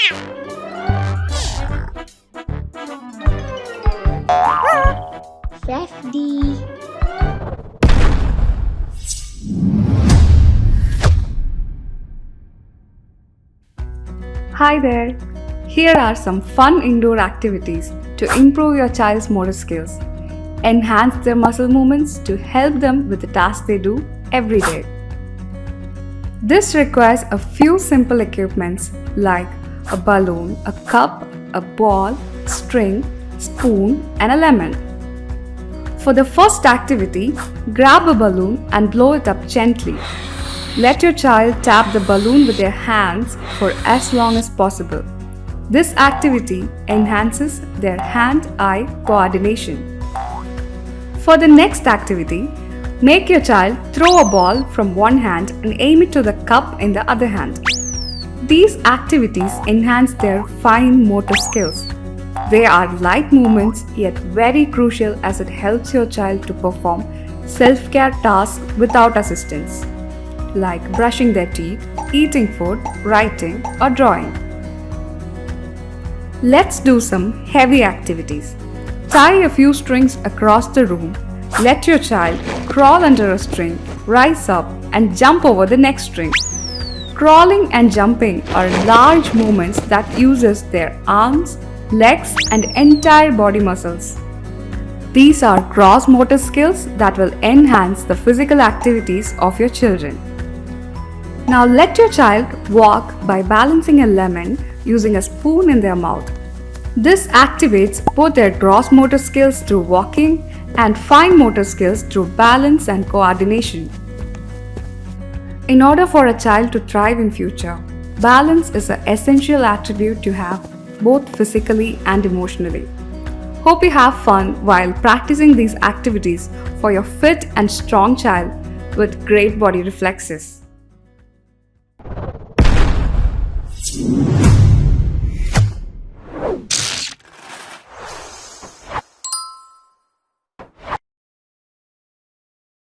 FEFDY. Hi there! Here are some fun indoor activities to improve your child's motor skills, enhance their muscle movements to help them with the tasks they do every day. This requires a few simple equipments like a balloon, a cup, a ball, string, spoon, and a lemon. For the first activity, grab a balloon and blow it up gently. Let your child tap the balloon with their hands for as long as possible. This activity enhances their hand-eye coordination. For the next activity, make your child throw a ball from one hand and aim it to the cup in the other hand. These activities enhance their fine motor skills. They are light movements yet very crucial as it helps your child to perform self-care tasks without assistance, like brushing their teeth, eating food, writing, or drawing. Let's do some heavy activities. Tie a few strings across the room. Let your child crawl under a string, rise up, and jump over the next string. Crawling and jumping are large movements that uses their arms, legs, and entire body muscles. These are gross motor skills that will enhance the physical activities of your children. Now let your child walk by balancing a lemon using a spoon in their mouth. This activates both their gross motor skills through walking and fine motor skills through balance and coordination. In order for a child to thrive in future, balance is an essential attribute to have both physically and emotionally. Hope you have fun while practicing these activities for your fit and strong child with great body reflexes.